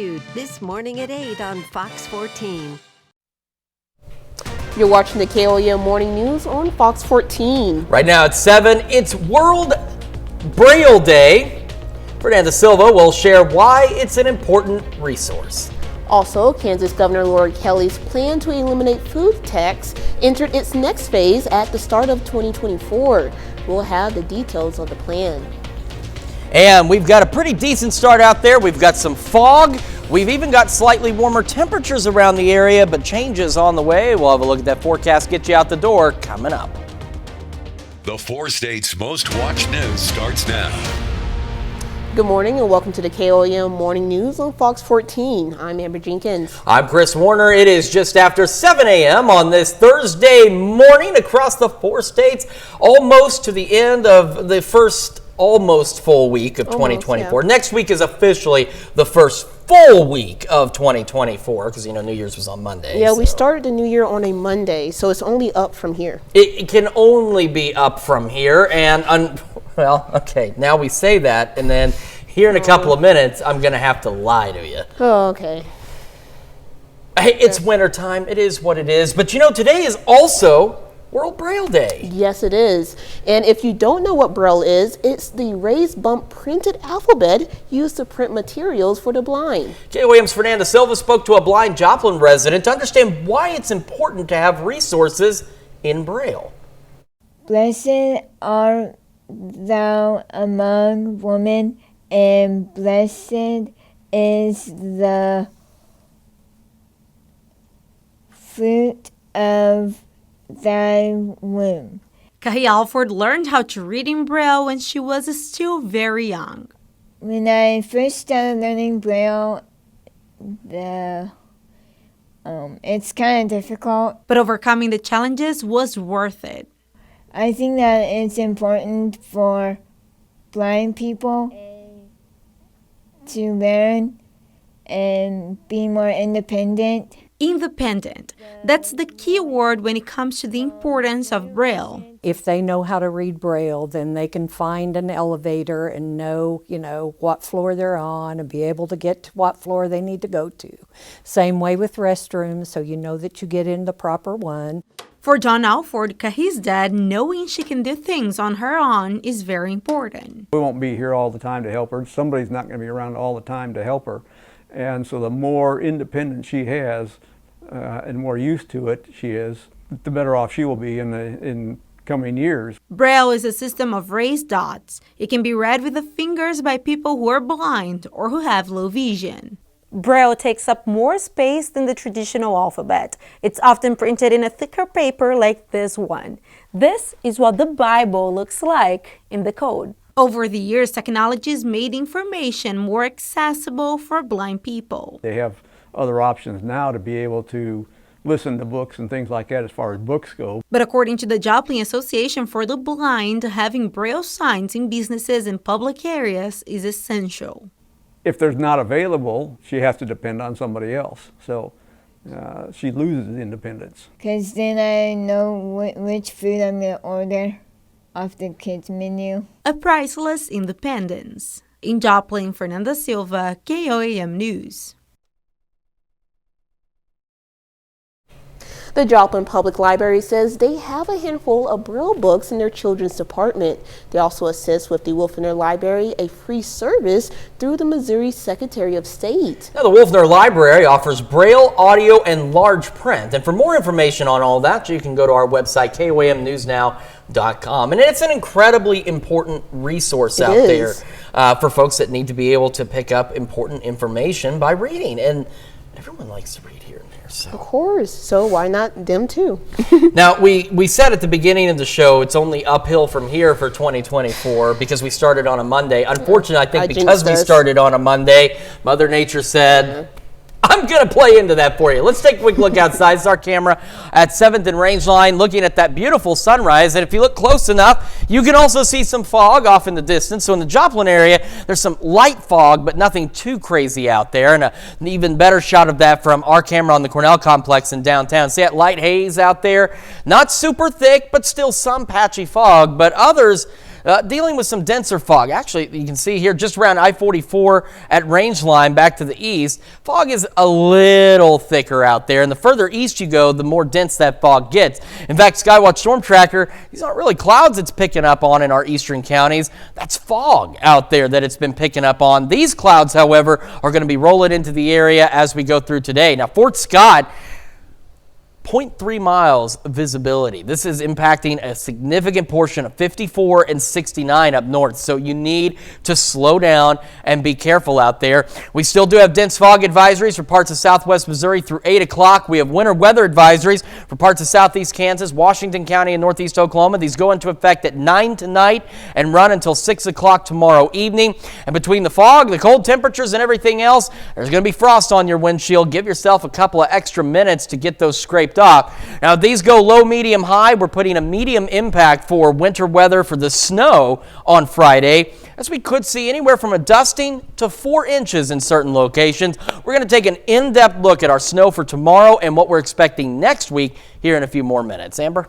This morning at 8 on Fox 14. You're watching the KOAM Morning News on Fox 14. Right now at 7, it's World Braille Day. Fernanda Silva will share why it's an important resource. Also, Kansas Governor Laura Kelly's plan to eliminate food tax entered its next phase at the start of 2024. We'll have the details of the plan. And we've got a pretty decent start out there. We've got some fog. We've even got slightly warmer temperatures around the area, but changes on the way. We'll have a look at that forecast, get you out the door, coming up. The 4 states' most watched news starts now. Good morning and welcome to the KOAM Morning News on Fox 14. I'm Amber Jenkins. I'm Chris Warner. It is just after 7 a.m. on this Thursday morning across the 4 states, almost to the end of the first almost full week of 2024. Yeah. Next week is officially the first full week of 2024 because, New Year's was on Monday. Yeah, we started the new year on a Monday, so it's only up from here. It can only be up from here. And, okay, now we say that, and then here in a couple of minutes, I'm going to have to lie to you. Oh, okay. Hey, it's wintertime. It is what it is. But, today is also World Braille Day. Yes, it is. And if you don't know what Braille is, it's the raised bump printed alphabet used to print materials for the blind. KOAM's Fernanda Silva spoke to a blind Joplin resident to understand why it's important to have resources in Braille. Blessed art thou among women, and blessed is the fruit of thy womb. Kahi Alford learned how to read in Braille when she was still very young. When I first started learning Braille, it's kind of difficult. But overcoming the challenges was worth it. I think that it's important for blind people to learn and be more independent. Independent. That's the key word when it comes to the importance of Braille. If they know how to read Braille, then they can find an elevator and know, what floor they're on and be able to get to what floor they need to go to. Same way with restrooms, so you know that you get in the proper one. For John Alford, Kahi's dad, knowing she can do things on her own is very important. We won't be here all the time to help her. Somebody's not going to be around all the time to help her. And so the more independence she has and more used to it she is, the better off she will be in coming years. Braille is a system of raised dots. It can be read with the fingers by people who are blind or who have low vision. Braille takes up more space than the traditional alphabet. It's often printed in a thicker paper like this one. This is what the Bible looks like in the code. Over the years, technology has made information more accessible for blind people. They have other options now to be able to listen to books and things like that as far as books go. But according to the Joplin Association for the Blind, having Braille signs in businesses and public areas is essential. If there's not available, she has to depend on somebody else. So she loses independence. Because then I know which food I'm going to order off the kids' menu. A priceless independence. In Joplin, Fernanda Silva, KOAM News. The Joplin Public Library says they have a handful of Braille books in their children's department. They also assist with the Wolfener Library, a free service through the Missouri Secretary of State. Now, the Wolfener Library offers Braille, audio, and large print. And for more information on all that, you can go to our website, KOAMnewsnow.com. And it's an incredibly important resource out there for folks that need to be able to pick up important information by reading. And everyone likes to read here and there. So. Of course. So why not them too? Now, we said at the beginning of the show, it's only uphill from here for 2024 because we started on a Monday. Unfortunately, I think because we started on a Monday, Mother Nature said, I'm going to play into that for you. Let's take a quick look outside. It's our camera at 7th and Range Line looking at that beautiful sunrise. And if you look close enough, you can also see some fog off in the distance. So in the Joplin area, there's some light fog, but nothing too crazy out there. And an even better shot of that from our camera on the Cornell Complex in downtown. See that light haze out there? Not super thick, but still some patchy fog. But others dealing with some denser fog. Actually, you can see here just around I-44 at Rangeline back to the east, fog is a little thicker out there. And the further east you go, the more dense that fog gets. In fact, Skywatch Storm Tracker, these aren't really clouds it's picking up on in our eastern counties. That's fog out there that it's been picking up on. These clouds, however, are going to be rolling into the area as we go through today. Now, Fort Scott, 0.3 miles of visibility. This is impacting a significant portion of 54 and 69 up north, so you need to slow down and be careful out there. We still do have dense fog advisories for parts of southwest Missouri through 8 o'clock. We have winter weather advisories for parts of southeast Kansas, Washington County, and northeast Oklahoma. These go into effect at 9 tonight and run until 6 o'clock tomorrow evening. And between the fog, the cold temperatures, and everything else, there's going to be frost on your windshield. Give yourself a couple of extra minutes to get those scraped off. Now, these go low, medium, high. We're putting a medium impact for winter weather for the snow on Friday, as we could see anywhere from a dusting to 4 inches in certain locations. We're going to take an in-depth look at our snow for tomorrow and what we're expecting next week here in a few more minutes. Amber?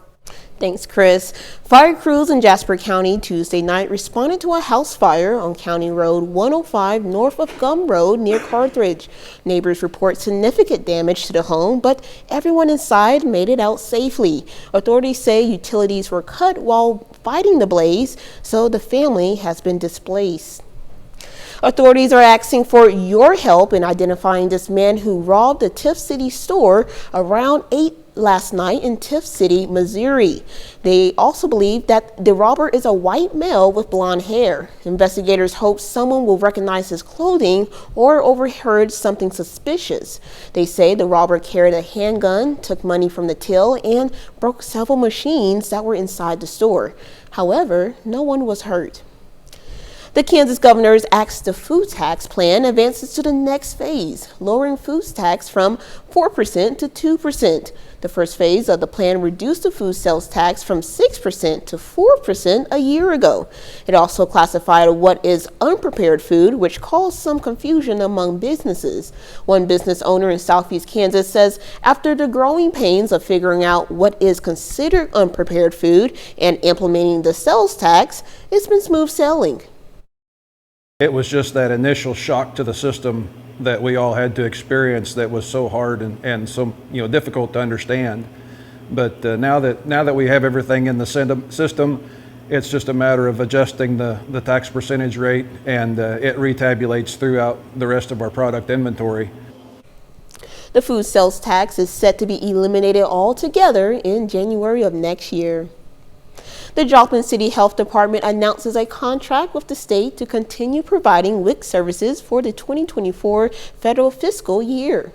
Thanks, Chris. Fire crews in Jasper County Tuesday night responded to a house fire on County Road 105 north of Gum Road near Carthage. Neighbors report significant damage to the home, but everyone inside made it out safely. Authorities say utilities were cut while fighting the blaze, so the family has been displaced. Authorities are asking for your help in identifying this man who robbed the Tiff City store around 8 last night in Tiff City, Missouri. They also believe that the robber is a white male with blonde hair. Investigators hope someone will recognize his clothing or overheard something suspicious. They say the robber carried a handgun, took money from the till, and broke several machines that were inside the store. However, no one was hurt. The Kansas governor's asked the food tax plan advances to the next phase, lowering food tax from 4% to 2%. The first phase of the plan reduced the food sales tax from 6% to 4% a year ago. It also classified what is unprepared food, which caused some confusion among businesses. One business owner in Southeast Kansas says after the growing pains of figuring out what is considered unprepared food and implementing the sales tax, it's been smooth sailing. It was just that initial shock to the system that we all had to experience that was so hard and so difficult to understand. But now that we have everything in the system, it's just a matter of adjusting the tax percentage rate, and it retabulates throughout the rest of our product inventory. The food sales tax is set to be eliminated altogether in January of next year. The Joplin City Health Department announces a contract with the state to continue providing WIC services for the 2024 federal fiscal year.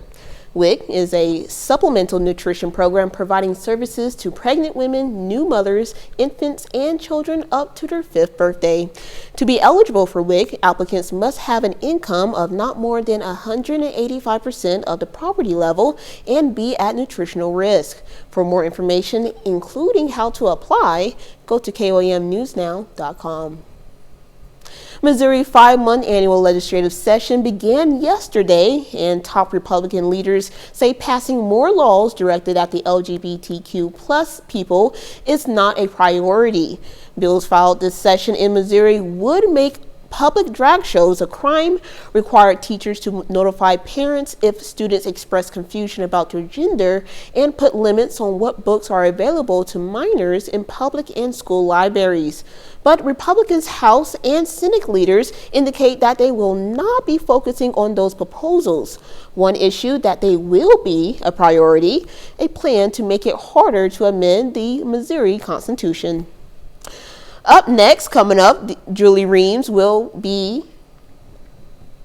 WIC is a supplemental nutrition program providing services to pregnant women, new mothers, infants, and children up to their 5th birthday. To be eligible for WIC, applicants must have an income of not more than 185% of the poverty level and be at nutritional risk. For more information, including how to apply, go to KOAMnewsnow.com. Missouri 5-month annual legislative session began yesterday, and top Republican leaders say passing more laws directed at the LGBTQ plus people is not a priority. Bills filed this session in Missouri would make public drag shows a crime, require teachers to notify parents if students express confusion about their gender, and put limits on what books are available to minors in public and school libraries. But Republicans' House and Senate leaders indicate that they will not be focusing on those proposals. One issue that they will be a priority, a plan to make it harder to amend the Missouri Constitution. Up next, coming up, Julie Reams will be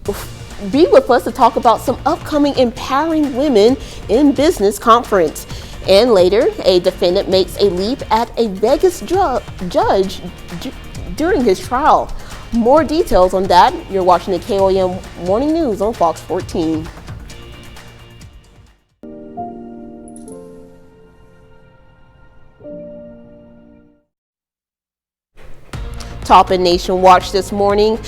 with us to talk about some upcoming Empowering Women in Business conference. And later, a defendant makes a leap at a Vegas judge during his trial. More details on that. You're watching the KOAM Morning News on Fox 14. Top in Nation Watch this morning.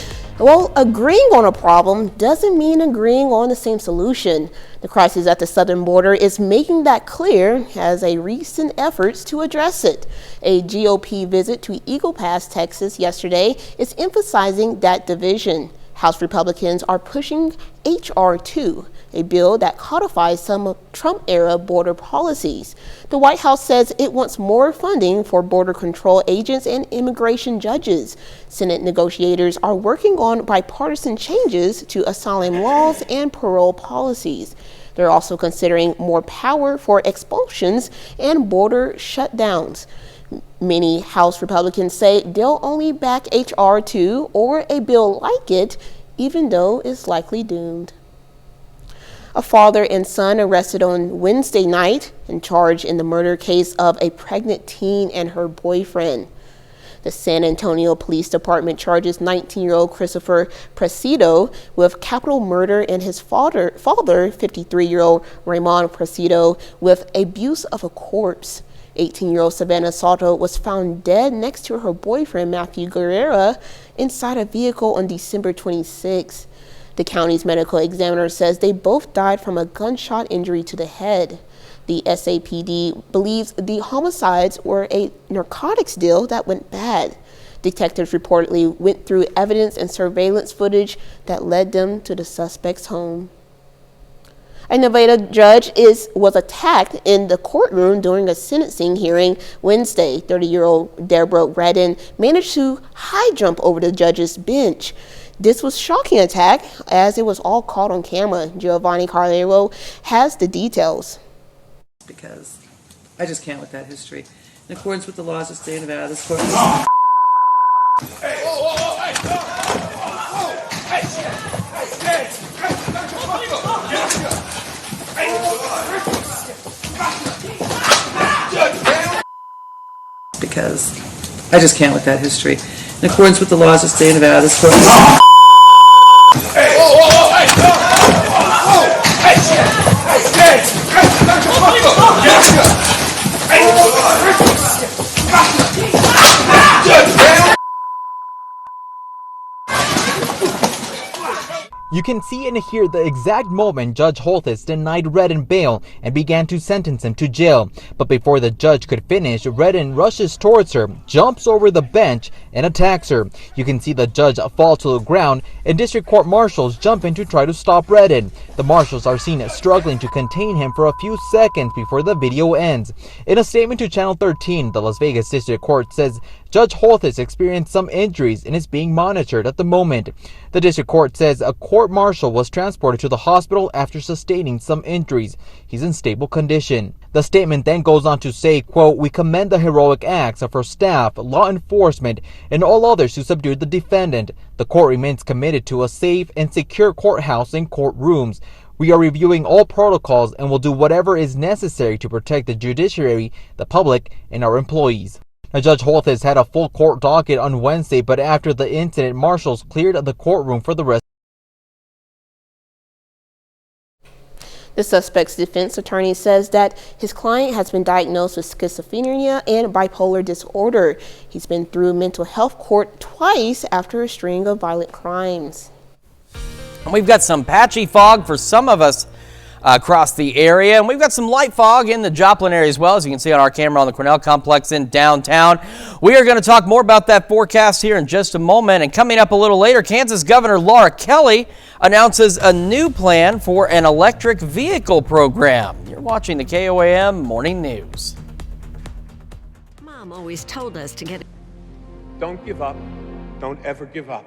Well, agreeing on a problem doesn't mean agreeing on the same solution. The crisis at the southern border is making that clear as a recent efforts to address it. A GOP visit to Eagle Pass, Texas yesterday is emphasizing that division. House Republicans are pushing H.R. 2, a bill that codifies some of Trump-era border policies. The White House says it wants more funding for border control agents and immigration judges. Senate negotiators are working on bipartisan changes to asylum laws and parole policies. They're also considering more power for expulsions and border shutdowns. Many House Republicans say they'll only back H.R. 2 or a bill like it, even though it's likely doomed. A father and son arrested on Wednesday night and charged in the murder case of a pregnant teen and her boyfriend. The San Antonio Police Department charges 19-year-old Christopher Presido with capital murder and his father 53-year-old Raymond Presido, with abuse of a corpse. 18-year-old Savannah Soto was found dead next to her boyfriend Matthew Guerrera inside a vehicle on December 26. The county's medical examiner says they both died from a gunshot injury to the head. The SAPD believes the homicides were a narcotics deal that went bad. Detectives reportedly went through evidence and surveillance footage that led them to the suspect's home. A Nevada judge was attacked in the courtroom during a sentencing hearing Wednesday. 30-year-old Deborah Redden managed to high jump over the judge's bench. This was a shocking attack as it was all caught on camera. Giovanni Carlero has the details. Because I just can't with that history. In accordance with the laws of the state of Nevada, this court... Because I just can't with that history. In accordance with the laws of the state of Nevada, this court... You can see and hear the exact moment Judge Holthus denied Redden bail and began to sentence him to jail. But before the judge could finish, Redden rushes towards her, jumps over the bench, and attacks her. You can see the judge fall to the ground, and district court marshals jump in to try to stop Redden. The marshals are seen struggling to contain him for a few seconds before the video ends. In a statement to Channel 13, the Las Vegas District Court says Judge Holthus experienced some injuries and is being monitored at the moment. The district court says a court marshal was transported to the hospital after sustaining some injuries. He's in stable condition. The statement then goes on to say, quote, "We commend the heroic acts of our staff, law enforcement, and all others who subdued the defendant. The court remains committed to a safe and secure courthouse and courtrooms. We are reviewing all protocols and will do whatever is necessary to protect the judiciary, the public, and our employees." Now, Judge Holthus had a full court docket on Wednesday, but after the incident, marshals cleared the courtroom for the rest. The suspect's defense attorney says that his client has been diagnosed with schizophrenia and bipolar disorder. He's been through mental health court twice after a string of violent crimes. And we've got some patchy fog for some of us across the area, and we've got some light fog in the Joplin area as well, as you can see on our camera on the Cornell Complex in downtown. We are going to talk more about that forecast here in just a moment, and coming up a little later, Kansas Governor Laura Kelly announces a new plan for an electric vehicle program. You're watching the KOAM Morning News. Mom always told us to get... Don't give up. Don't ever give up.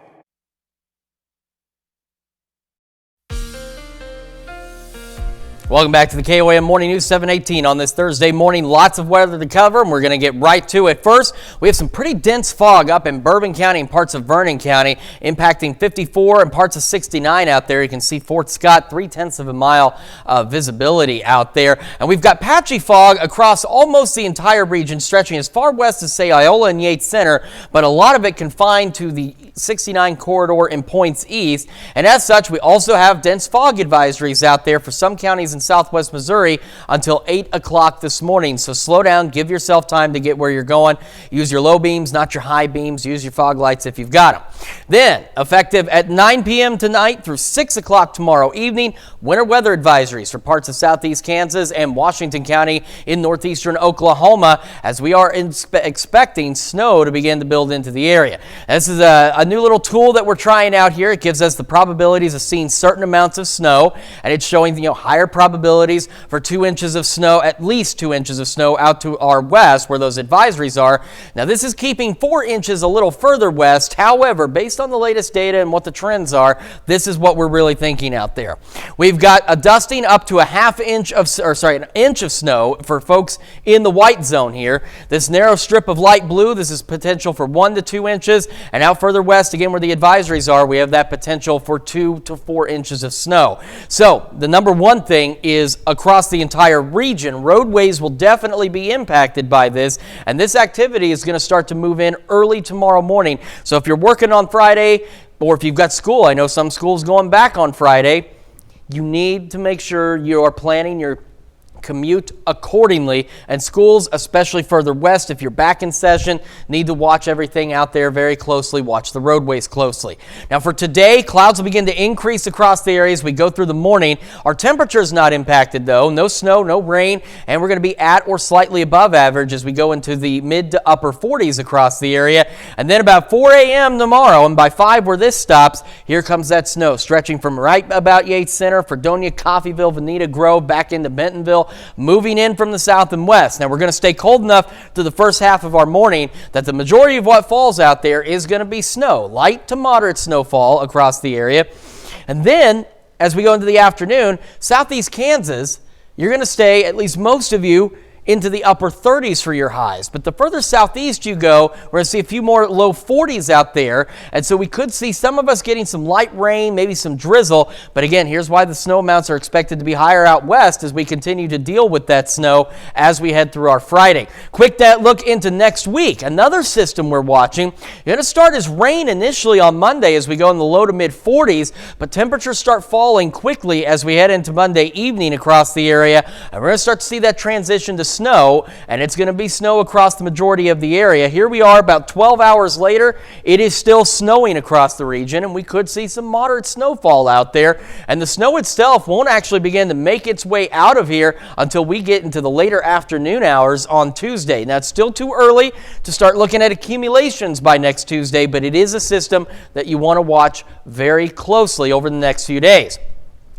Welcome back to the KOAM Morning News 718 on this Thursday morning. Lots of weather to cover, and we're going to get right to it. First, we have some pretty dense fog up in Bourbon County and parts of Vernon County, impacting 54 and parts of 69 out there. You can see Fort Scott, 0.3 of a mile visibility out there. And we've got patchy fog across almost the entire region, stretching as far west as, say, Iola and Yates Center, but a lot of it confined to the 69 corridor and points east. And as such, we also have dense fog advisories out there for some counties in southwest Missouri until 8 o'clock this morning. So slow down, give yourself time to get where you're going. Use your low beams, not your high beams. Use your fog lights if you've got them. Then, effective at 9 p.m. tonight through 6 o'clock tomorrow evening, winter weather advisories for parts of southeast Kansas and Washington County in northeastern Oklahoma, as we are expecting snow to begin to build into the area. This is a new little tool that we're trying out here. It gives us the probabilities of seeing certain amounts of snow, and it's showing higher probabilities for 2 inches of snow, at least 2 inches of snow out to our west where those advisories are. Now this is keeping 4 inches a little further west. However, based on the latest data and what the trends are, this is what we're really thinking out there. We've got a dusting up to an inch of snow for folks in the white zone here. This narrow strip of light blue, this is potential for 1 to 2 inches, and out further west, again where the advisories are, we have that potential for 2 to 4 inches of snow. So the number one thing is across the entire region, roadways will definitely be impacted by this, and this activity is going to start to move in early tomorrow morning. So if you're working on Friday, or if you've got school, I know some schools going back on Friday, you need to make sure you are planning your commute accordingly, and schools, especially further west, if you're back in session, need to watch everything out there very closely, watch the roadways closely. Now for today, clouds will begin to increase across the area as we go through the morning. Our temperature is not impacted though, no snow, no rain, and we're going to be at or slightly above average as we go into the mid to upper 40s across the area. And then about 4 a.m. tomorrow, and by 5 where this stops, here comes that snow stretching from right about Yates Center, Fredonia, Coffeyville, Veneta Grove, back into Bentonville, moving in from the south and west. Now we're going to stay cold enough through the first half of our morning that the majority of what falls out there is going to be snow, light to moderate snowfall across the area. And then as we go into the afternoon, southeast Kansas, you're going to stay, at least most of you, into the upper 30s for your highs. But the further southeast you go, we're going to see a few more low 40s out there. And so we could see some of us getting some light rain, maybe some drizzle. But again, here's why the snow amounts are expected to be higher out west as we continue to deal with that snow as we head through our Friday. Quick look into next week. Another system we're watching. You're going to start as rain initially on Monday as we go in the low to mid 40s, but temperatures start falling quickly as we head into Monday evening across the area. And we're going to start to see that transition to snow, and it's going to be snow across the majority of the area. Here we are about 12 hours later. It is still snowing across the region, and we could see some moderate snowfall out there. And the snow itself won't actually begin to make its way out of here until we get into the later afternoon hours on Tuesday. Now, it's still too early to start looking at accumulations by next Tuesday, but it is a system that you want to watch very closely over the next few days.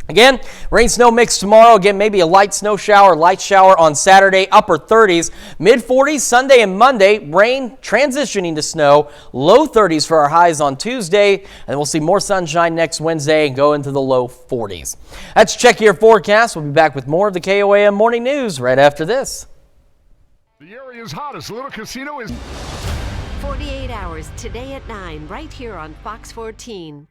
Again, rain snow mix tomorrow. Again, maybe a light snow shower, light shower on Saturday, upper 30s, mid 40s Sunday and Monday. Rain transitioning to snow, low 30s for our highs on Tuesday, and we'll see more sunshine next Wednesday and go into the low 40s. That's Check Your Forecast. We'll be back with more of the KOAM Morning News right after this. The area's hottest little casino is 48 hours today at 9 right here on Fox 14.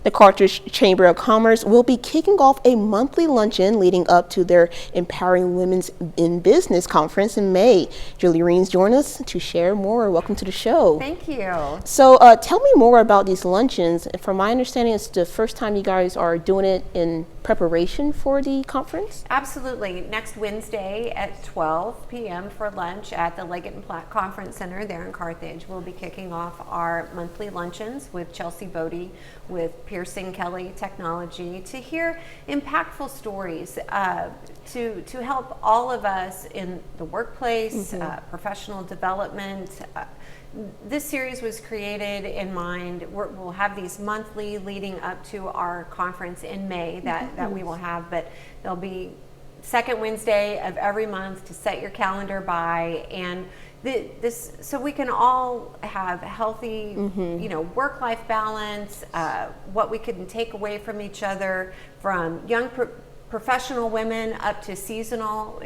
The Carthage Chamber of Commerce will be kicking off a monthly luncheon leading up to their Empowering Women in Business conference in May. Julie Reens joins us to share more. Welcome to the show. Thank you. So tell me more about these luncheons. From my understanding, it's the first time you guys are doing it in preparation for the conference? Absolutely. Next Wednesday at 12 p.m. for lunch at the Leggett and Platt Conference Center there in Carthage. We'll be kicking off our monthly luncheons with Chelsea Bodie, with Pearson Kelly Technology, to hear impactful stories to help all of us in the workplace, professional development. This series was created in mind. We'll have these monthly leading up to our conference in May that we will have, but there'll be second Wednesday of every month to set your calendar by, and this so we can all have healthy, work-life balance. What we can take away from each other, from young professional women up to seasonal.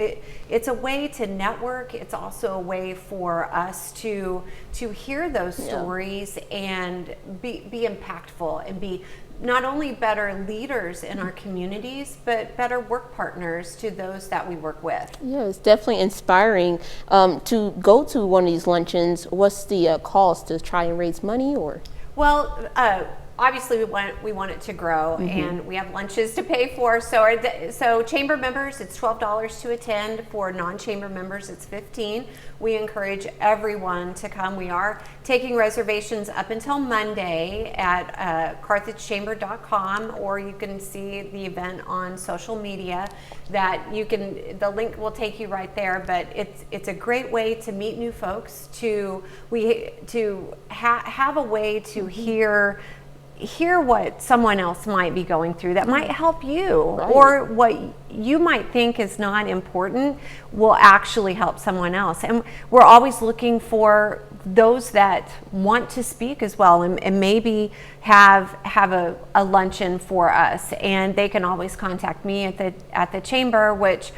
It's a way to network. It's also a way for us to hear those stories and be impactful and be not only better leaders in our communities, but better work partners to those that we work with. Yeah, it's definitely inspiring to go to one of these luncheons. What's the cost to try and raise money, or? Well, obviously we want it to grow, and we have lunches to pay for. So chamber members, it's $12 to attend. For non-chamber members, it's $15. We encourage everyone to come. We are taking reservations up until Monday at carthagechamber.com, or you can see the event on social media. The link will take you right there. But it's a great way to meet new folks, to have a way to hear what someone else might be going through that might help you, or what you might think is not important will actually help someone else. And we're always looking for those that want to speak as well, and maybe have a luncheon for us, and they can always contact me at the chamber, which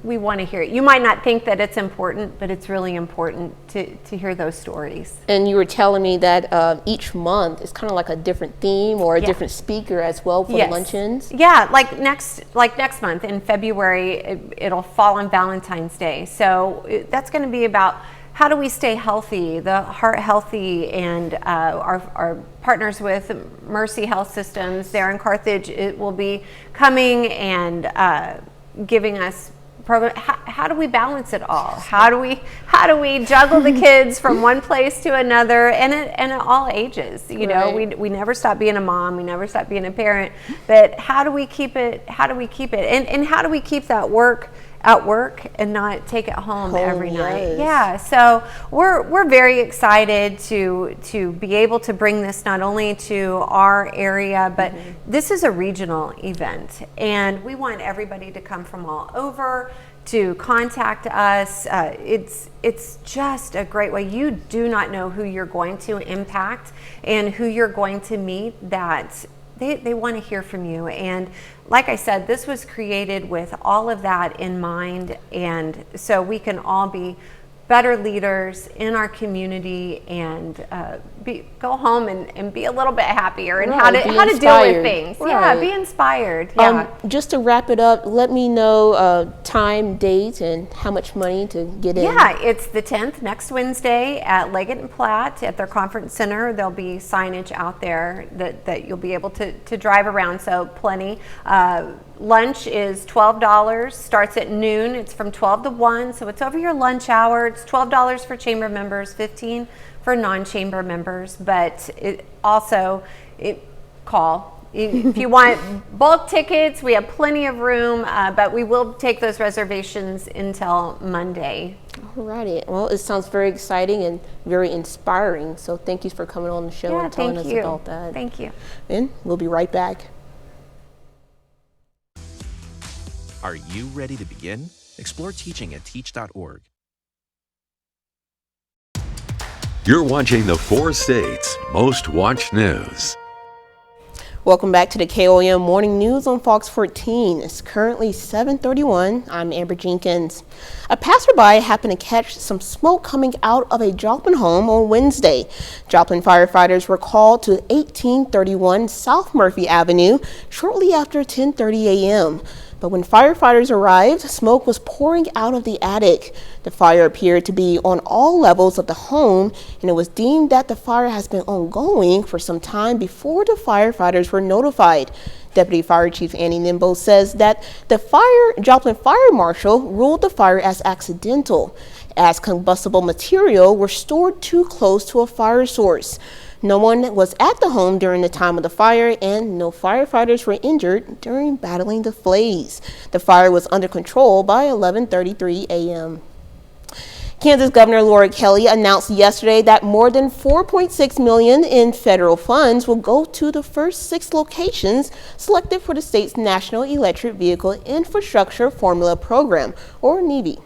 we want to hear it. You might not think that it's important, but it's really important to hear those stories. And you were telling me that each month is kind of like a different theme or a different speaker as well for the luncheons. Yeah, like next month in February, it'll fall on Valentine's Day. So that's going to be about how do we stay healthy, the heart healthy, and our partners with Mercy Health Systems there in Carthage, it will be coming and giving us program. How do we balance it all? How do we juggle the kids from one place to another, and at all ages? You know, we never stop being a mom, we never stop being a parent, but how do we keep it? And how do we keep that work at work and not take it home every night? Yeah, so we're very excited to be able to bring this not only to our area, but this is a regional event, and we want everybody to come from all over to contact us. It's just a great way. You do not know who you're going to impact and who you're going to meet that they want to hear from you. And like I said, this was created with all of that in mind, and so we can all be better leaders in our community and go home and be a little bit happier and how to deal with things. Yeah, be inspired. Yeah. Just to wrap it up, let me know time, date, and how much money to get in. Yeah, it's the 10th, next Wednesday at Leggett and Platt at their conference center. There'll be signage out there that you'll be able to drive around, so plenty. Lunch is $12, starts at noon. It's from 12 to 1, so it's over your lunch hour. It's $12 for chamber members, $15 for non-chamber members, but call. If you want bulk tickets, we have plenty of room, but we will take those reservations until Monday. Alrighty. Well, it sounds very exciting and very inspiring, so thank you for coming on the show and telling us about that. Thank you. And we'll be right back. Are you ready to begin? Explore teaching at teach.org. You're watching the 4 States Most Watched News. Welcome back to the KOM Morning News on Fox 14. It's currently 7:31. I'm Amber Jenkins. A passerby happened to catch some smoke coming out of a Joplin home on Wednesday. Joplin firefighters were called to 1831 South Murphy Avenue shortly after 10:30 a.m. But when firefighters arrived, smoke was pouring out of the attic. The fire appeared to be on all levels of the home, and it was deemed that the fire has been ongoing for some time before the firefighters were notified. Deputy Fire Chief Annie Nimbo says that the Joplin Fire Marshal ruled the fire as accidental, as combustible material were stored too close to a fire source. No one was at the home during the time of the fire, and no firefighters were injured during battling the blaze. The fire was under control by 11:33 a.m. Kansas Governor Laura Kelly announced yesterday that more than $4.6 million in federal funds will go to the first 6 locations selected for the state's National Electric Vehicle Infrastructure Formula Program, or NEVI.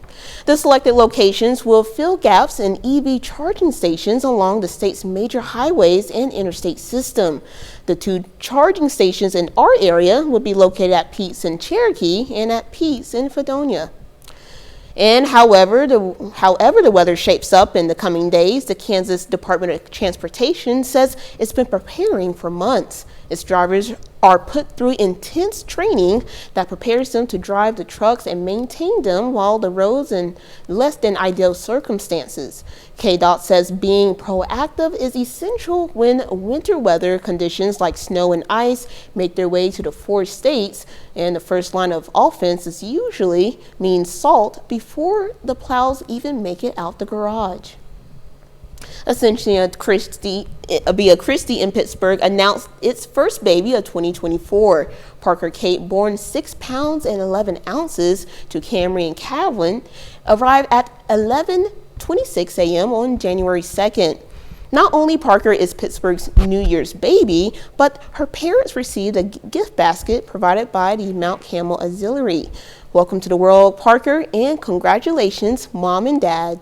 The selected locations will fill gaps in EV charging stations along the state's major highways and interstate system. The 2 charging stations in our area will be located at Pete's in Cherokee and at Pete's in Fredonia. And however the weather shapes up in the coming days, the Kansas Department of Transportation says it's been preparing for months. Its drivers are put through intense training that prepares them to drive the trucks and maintain them while the roads in less than ideal circumstances. KDOT says being proactive is essential when winter weather conditions like snow and ice make their way to the 4 states, and the first line of offense is usually means salt before the plows even make it out the garage. Essentially, Christie in Pittsburgh announced its first baby of 2024. Parker Kate, born 6 pounds and 11 ounces to Camry and Calvin, arrived at 11:26 a.m. on January 2nd. Not only Parker is Pittsburgh's New Year's baby, but her parents received a gift basket provided by the Mount Carmel Auxiliary. Welcome to the world, Parker, and congratulations, Mom and Dad.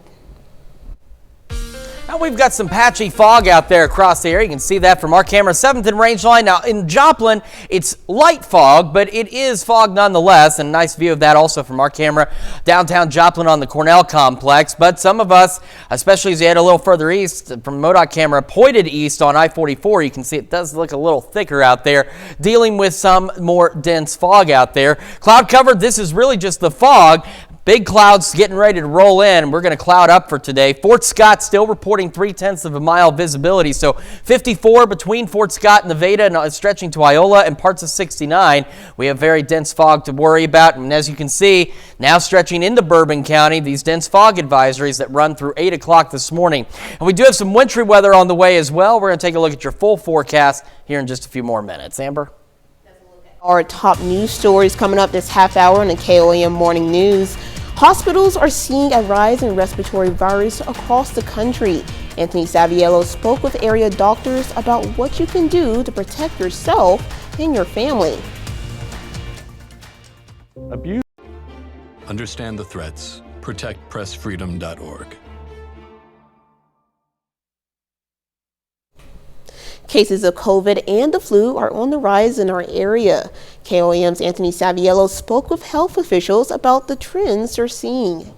Now we've got some patchy fog out there across the area. You can see that from our camera, 7th and Rangeline. Now in Joplin, it's light fog, but it is fog nonetheless. And a nice view of that also from our camera, downtown Joplin on the Cornell complex. But some of us, especially as you head a little further east, from MoDOT camera pointed east on I-44, you can see it does look a little thicker out there, dealing with some more dense fog out there. Cloud covered, this is really just the fog. Big clouds getting ready to roll in. We're going to cloud up for today. Fort Scott still reporting 0.3 of a mile visibility. So 54 between Fort Scott and Nevada and stretching to Iola and parts of 69. We have very dense fog to worry about. And as you can see, now stretching into Bourbon County, these dense fog advisories that run through 8 o'clock this morning. And we do have some wintry weather on the way as well. We're going to take a look at your full forecast here in just a few more minutes. Amber? Our top news stories coming up this half hour on the KOAM Morning News. Hospitals are seeing a rise in respiratory virus across the country. Anthony Saviello spoke with area doctors about what you can do to protect yourself and your family. Understand the threats. ProtectPressFreedom.org. Cases of COVID and the flu are on the rise in our area. KOAM's Anthony Saviello spoke with health officials about the trends they're seeing.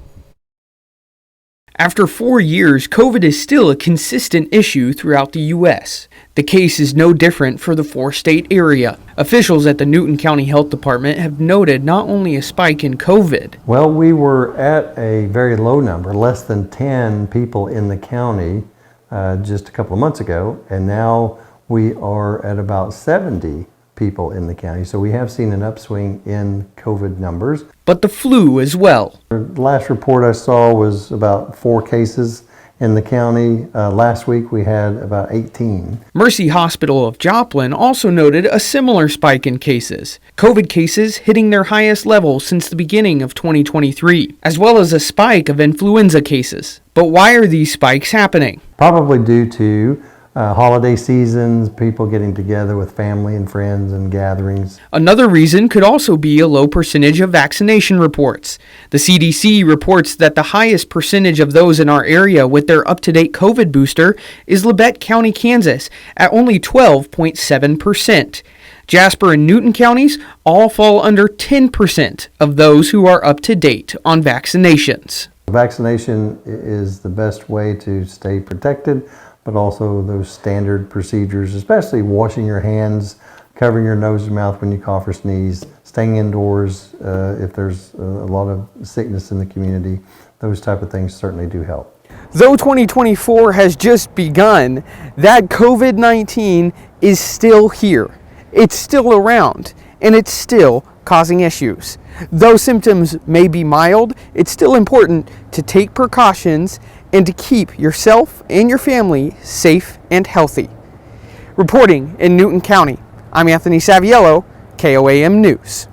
After 4 years, COVID is still a consistent issue throughout the U.S. The case is no different for the 4-state area. Officials at the Newton County Health Department have noted not only a spike in COVID. Well, we were at a very low number, less than 10 people in the county just a couple of months ago, and now we are at about 70 people in the county. So we have seen an upswing in COVID numbers. But the flu as well. The last report I saw was about 4 cases in the county. Last week we had about 18. Mercy Hospital of Joplin also noted a similar spike in cases. COVID cases hitting their highest level since the beginning of 2023, as well as a spike of influenza cases. But why are these spikes happening? Probably due to holiday seasons, people getting together with family and friends and gatherings. Another reason could also be a low percentage of vaccination reports. The CDC reports that the highest percentage of those in our area with their up-to-date COVID booster is Labette County, Kansas, at only 12.7%. Jasper and Newton counties all fall under 10% of those who are up to date on vaccinations. Vaccination is the best way to stay protected, but also those standard procedures, especially washing your hands, covering your nose and mouth when you cough or sneeze, staying indoors if there's a lot of sickness in the community. Those type of things certainly do help. Though 2024 has just begun, that COVID-19 is still here. It's still around, and it's still causing issues. Though symptoms may be mild, it's still important to take precautions and to keep yourself and your family safe and healthy. Reporting in Newton County, I'm Anthony Saviello, KOAM News.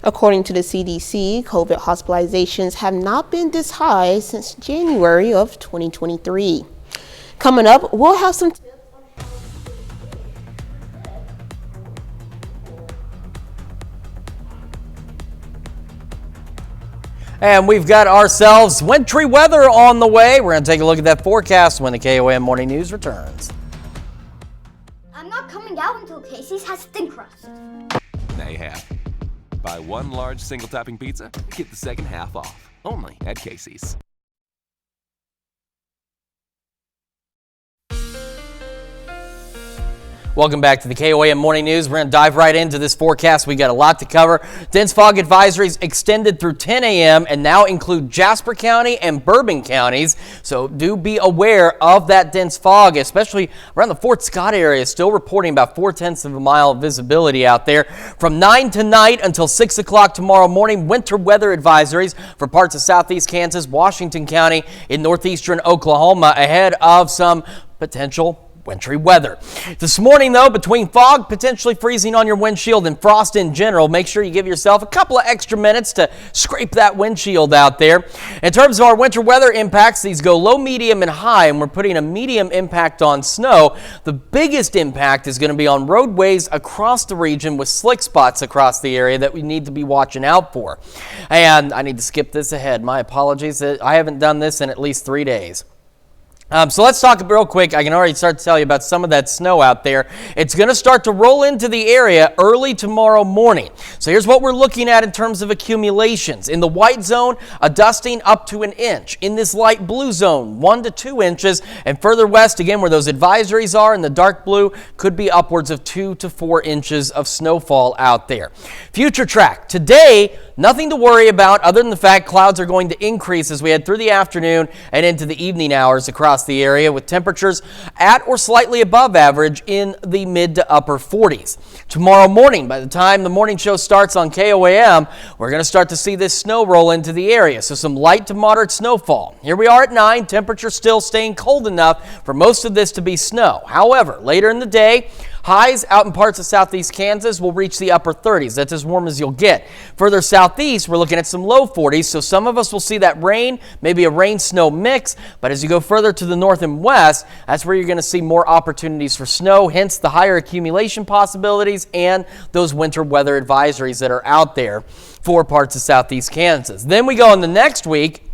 According to the CDC, COVID hospitalizations have not been this high since January of 2023. Coming up, we'll have some And we've got ourselves wintry weather on the way. We're going to take a look at that forecast when the KOAM Morning News returns. I'm not coming out until Casey's has thin crust. Mayhap. Buy one large single topping pizza, get the second half off. Only at Casey's. Welcome back to the KOAM Morning News. We're going to dive right into this forecast. We got a lot to cover. Dense fog advisories extended through 10 a.m. and now include Jasper County and Bourbon counties. So do be aware of that dense fog, especially around the Fort Scott area. Still reporting about 0.4 of a mile of visibility out there. From 9 tonight until 6 o'clock tomorrow morning, winter weather advisories for parts of southeast Kansas, Washington County, in northeastern Oklahoma ahead of some potential wintry weather. This morning, though, between fog potentially freezing on your windshield and frost in general, make sure you give yourself a couple of extra minutes to scrape that windshield out there. In terms of our winter weather impacts, these go low, medium, and high, and we're putting a medium impact on snow. The biggest impact is going to be on roadways across the region with slick spots across the area that we need to be watching out for. And I need to skip this ahead. My apologies. I haven't done this in at least 3 days. So let's talk real quick. I can already start to tell you about some of that snow out there. It's going to start to roll into the area early tomorrow morning. So here's what we're looking at in terms of accumulations. In the white zone, a dusting up to 1 inch. In this light blue zone, 1 to 2 inches. And further west, again, where those advisories are in the dark blue, could be upwards of 2 to 4 inches of snowfall out there. Future track. Today, nothing to worry about other than the fact clouds are going to increase as we head through the afternoon and into the evening hours across the area, with temperatures at or slightly above average in the mid to upper 40s. Tomorrow morning, by the time the morning show starts on KOAM, we're going to start to see this snow roll into the area. So some light to moderate snowfall. Here we are at 9, temperature still staying cold enough for most of this to be snow. However, later in the day, highs out in parts of southeast Kansas will reach the upper 30s. That's as warm as you'll get. Further southeast, we're looking at some low 40s, so some of us will see that rain, maybe a rain-snow mix, but as you go further to the north and west, that's where you're going to see more opportunities for snow, hence the higher accumulation possibilities and those winter weather advisories that are out there for parts of southeast Kansas. Then we go in the next week.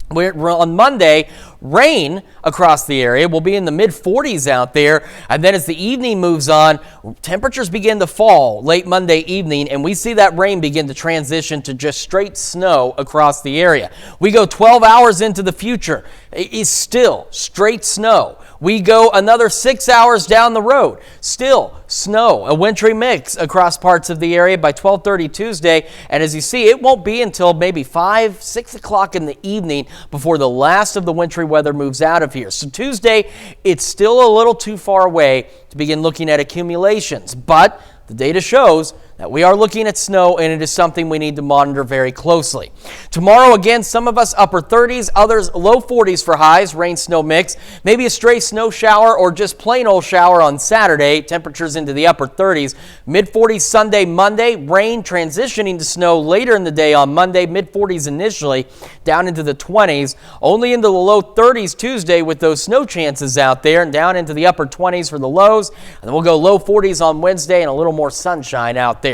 We're on Monday, rain across the area. We'll be in the mid-40s out there. And then as the evening moves on, temperatures begin to fall late Monday evening, and we see that rain begin to transition to just straight snow across the area. We go 12 hours into the future. It is still straight snow. We go another 6 hours down the road. Still snow, a wintry mix across parts of the area by 12:30 Tuesday. And as you see, it won't be until maybe 5, 6 o'clock in the evening before the last of the wintry weather moves out of here. So Tuesday, it's still a little too far away to begin looking at accumulations, but the data shows that we are looking at snow, and it is something we need to monitor very closely. Tomorrow, again, some of us upper 30s, others low 40s for highs, rain, snow mix, maybe a stray snow shower or just plain old shower on Saturday, temperatures into the upper 30s, mid-40s Sunday, Monday, rain transitioning to snow later in the day on Monday, mid-40s initially, down into the 20s, only into the low 30s Tuesday with those snow chances out there, and down into the upper 20s for the lows, and then we'll go low 40s on Wednesday and a little more sunshine out there.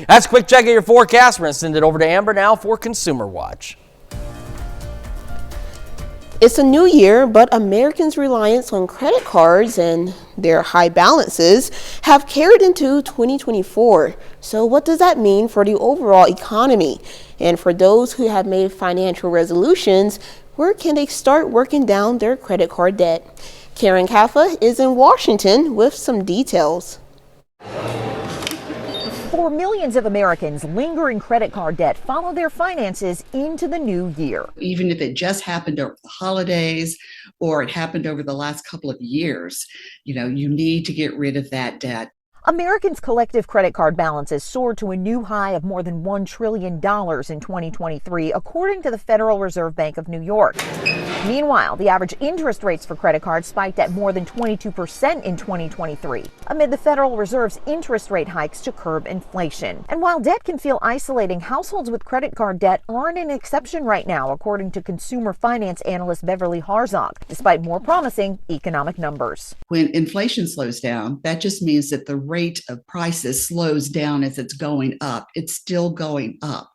That's a quick check of your forecast. We're going to send it over to Amber now for Consumer Watch. It's a new year, but Americans' reliance on credit cards and their high balances have carried into 2024. So what does that mean for the overall economy? And for those who have made financial resolutions, where can they start working down their credit card debt? Karen Kaffa is in Washington with some details. For millions of Americans, lingering credit card debt follow their finances into the new year. Even if it just happened over the holidays or it happened over the last couple of years, you need to get rid of that debt. Americans' collective credit card balances soared to a new high of more than $1 trillion in 2023, according to the Federal Reserve Bank of New York. Meanwhile, the average interest rates for credit cards spiked at more than 22% in 2023, amid the Federal Reserve's interest rate hikes to curb inflation. And while debt can feel isolating, households with credit card debt aren't an exception right now, according to consumer finance analyst Beverly Harzog, despite more promising economic numbers. When inflation slows down, that just means that the rate of prices slows down as it's going up. It's still going up.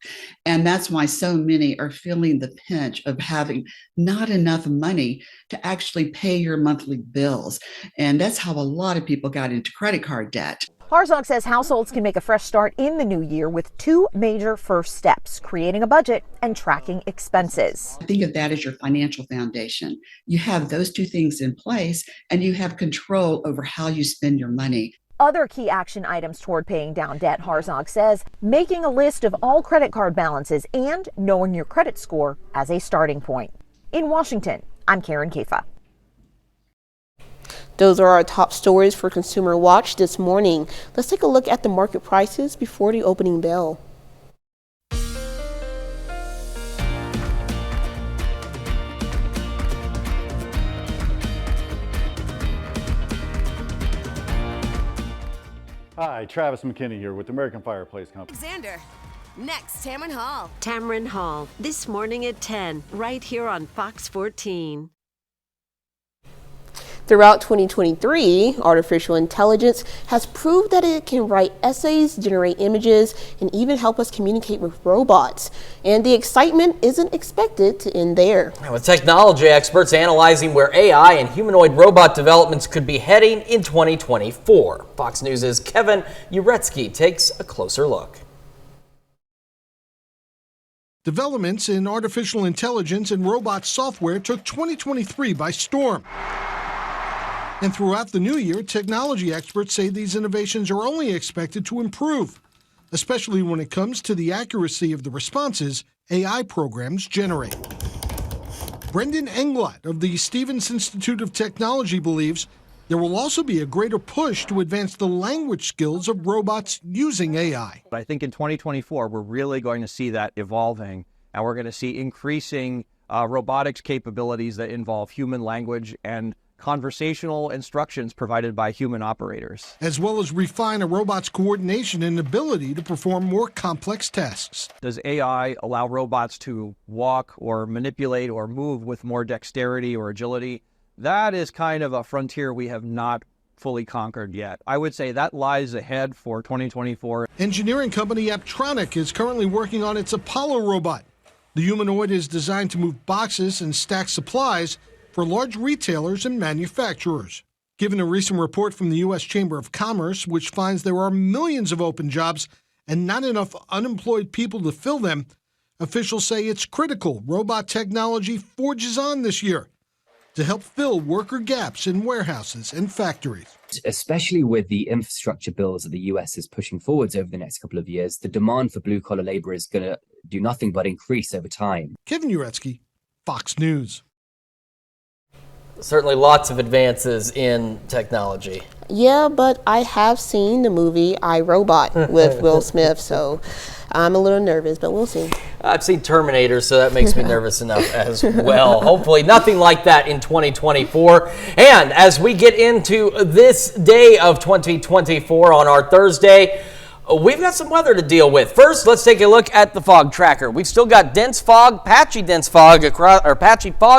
And that's why so many are feeling the pinch of having not enough money to actually pay your monthly bills. And that's how a lot of people got into credit card debt. Harzog says households can make a fresh start in the new year with two major first steps: creating a budget and tracking expenses. Think of that as your financial foundation. You have those two things in place and you have control over how you spend your money. Other key action items toward paying down debt, Harzog says, making a list of all credit card balances and knowing your credit score as a starting point. In Washington, I'm Karen Kafa. Those are our top stories for Consumer Watch this morning. Let's take a look at the market prices before the opening bell. Hi, Travis McKinney here with American Fireplace Company. Alexander. Next, Tamron Hall. Tamron Hall, this morning at 10, right here on Fox 14. Throughout 2023, artificial intelligence has proved that it can write essays, generate images, and even help us communicate with robots. And the excitement isn't expected to end there. With technology experts analyzing where AI and humanoid robot developments could be heading in 2024. Fox News' Kevin Uretsky takes a closer look. Developments in artificial intelligence and robot software took 2023 by storm. And throughout the new year, technology experts say these innovations are only expected to improve, especially when it comes to the accuracy of the responses AI programs generate. Brendan Englot of the Stevens Institute of Technology believes there will also be a greater push to advance the language skills of robots using AI. I think in 2024, we're really going to see that evolving, and we're going to see increasing robotics capabilities that involve human language and conversational instructions provided by human operators. As well as refine a robot's coordination and ability to perform more complex tasks. Does AI allow robots to walk or manipulate or move with more dexterity or agility? That is kind of a frontier we have not fully conquered yet. I would say that lies ahead for 2024. Engineering company Aptronic is currently working on its Apollo robot. The humanoid is designed to move boxes and stack supplies for large retailers and manufacturers. Given a recent report from the U.S. Chamber of Commerce, which finds there are millions of open jobs and not enough unemployed people to fill them, officials say it's critical robot technology forges on this year to help fill worker gaps in warehouses and factories. Especially with the infrastructure bills that the US is pushing forwards over the next couple of years, the demand for blue-collar labor is going to do nothing but increase over time. Kevin Uretsky, Fox News. Certainly lots of advances in technology. Yeah, but I have seen the movie I, Robot with Will Smith, so I'm a little nervous, but we'll see. I've seen Terminator, so that makes me nervous enough as well. Hopefully nothing like that in 2024. And as we get into this day of 2024 on our Thursday, we've got some weather to deal with. First, let's take a look at the fog tracker. We've still got dense fog, patchy fog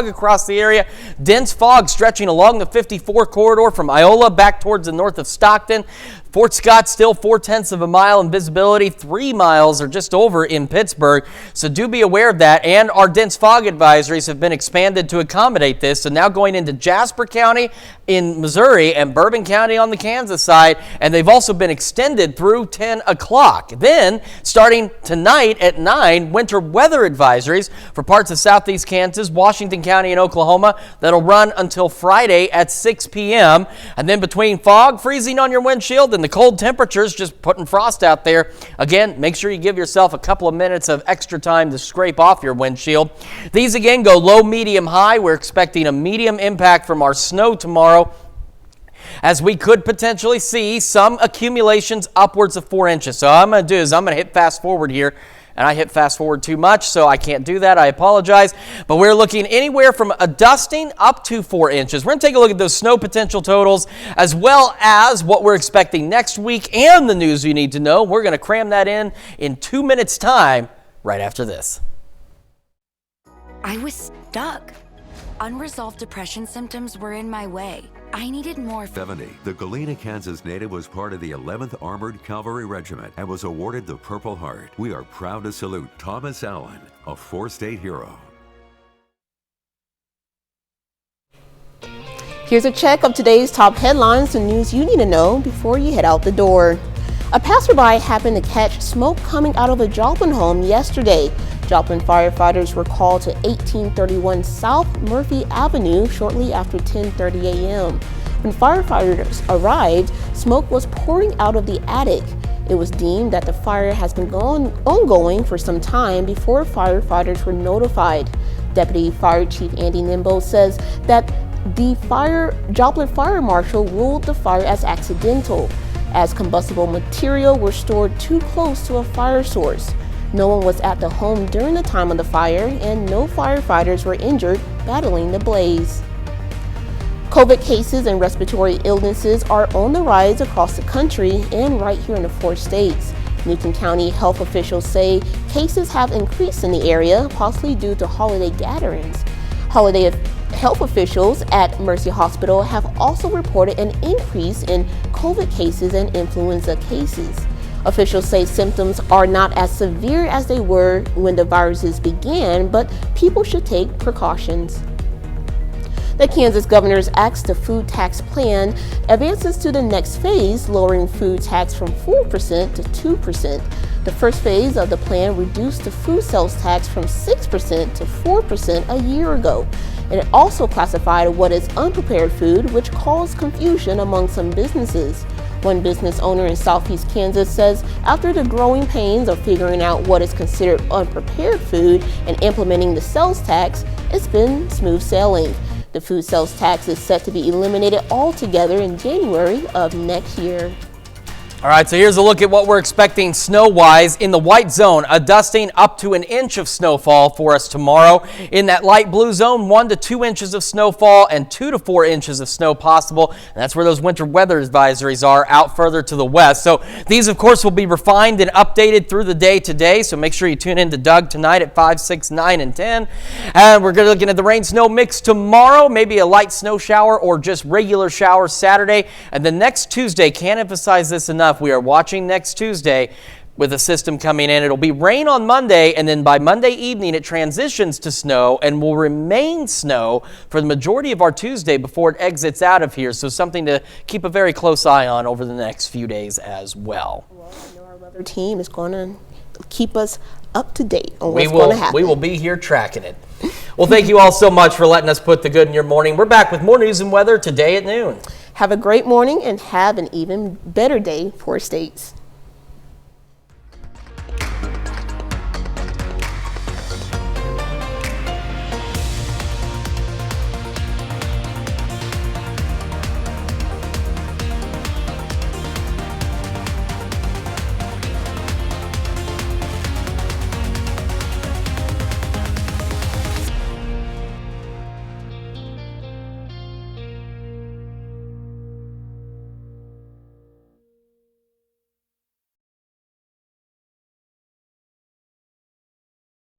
across the area. Dense fog stretching along the 54 corridor from Iola back towards the north of Stockton. Fort Scott still 0.4 of a mile in visibility, 3 miles or just over in Pittsburgh. So do be aware of that. And our dense fog advisories have been expanded to accommodate this. So now going into Jasper County in Missouri and Bourbon County on the Kansas side. And they've also been extended through 10 o'clock. Then starting tonight at 9, winter weather advisories for parts of southeast Kansas, Washington County and Oklahoma. That'll run until Friday at 6 p.m. And then between fog, freezing on your windshield, and the cold temperatures just putting frost out there. Again, make sure you give yourself a couple of minutes of extra time to scrape off your windshield. These again go low, medium, high. We're expecting a medium impact from our snow tomorrow, as we could potentially see some accumulations upwards of 4 inches. So what I'm going to do is I'm going to hit fast forward here. And I hit fast forward too much, so I can't do that. I apologize. But we're looking anywhere from a dusting up to 4 inches. We're going to take a look at those snow potential totals, as well as what we're expecting next week and the news you need to know. We're going to cram that in 2 minutes' time right after this. I was stuck. Unresolved depression symptoms were in my way. I needed more. 70. The Galena, Kansas native was part of the 11th Armored Cavalry Regiment and was awarded the Purple Heart. We are proud to salute Thomas Allen, a four-state hero. Here's a check of today's top headlines and news you need to know before you head out the door. A passerby happened to catch smoke coming out of a Joplin home yesterday. Joplin firefighters were called to 1831 South Murphy Avenue shortly after 10:30 a.m. When firefighters arrived, smoke was pouring out of the attic. It was deemed that the fire has been ongoing for some time before firefighters were notified. Deputy Fire Chief Andy Nimbo says that the Joplin Fire Marshal ruled the fire as accidental, as combustible material were stored too close to a fire source. No one was at the home during the time of the fire, and no firefighters were injured battling the blaze. COVID cases and respiratory illnesses are on the rise across the country and right here in the 4 states. Newton County health officials say cases have increased in the area, possibly due to holiday gatherings. Health officials at Mercy Hospital have also reported an increase in COVID cases and influenza cases. Officials say symptoms are not as severe as they were when the viruses began, but people should take precautions. The Kansas governor's asked the food tax plan advances to the next phase, lowering food tax from 4% to 2%. The first phase of the plan reduced the food sales tax from 6% to 4% a year ago. And it also classified what is unprepared food, which caused confusion among some businesses. One business owner in Southeast Kansas says after the growing pains of figuring out what is considered unprepared food and implementing the sales tax, it's been smooth sailing. The food sales tax is set to be eliminated altogether in January of next year. All right, so here's a look at what we're expecting snow-wise. In the white zone, a dusting up to 1 inch of snowfall for us tomorrow. In that light blue zone, 1 to 2 inches of snowfall and 2 to 4 inches of snow possible. And that's where those winter weather advisories are out further to the west. So these, of course, will be refined and updated through the day today. So make sure you tune in to Doug tonight at 5, 6, 9, and 10. And we're going to looking at the rain-snow mix tomorrow. Maybe a light snow shower or just regular showers Saturday. And then next Tuesday, can't emphasize this enough, we are watching next Tuesday with a system coming in. It'll be rain on Monday, and then by Monday evening it transitions to snow and will remain snow for the majority of our Tuesday before it exits out of here. So something to keep a very close eye on over the next few days as well. Well, I know our weather team is going to keep us up to date on what's going to happen. We will be here tracking it. Well, thank you all so much for letting us put the good in your morning. We're back with more news and weather today at noon. Have a great morning and have an even better day, 4 states.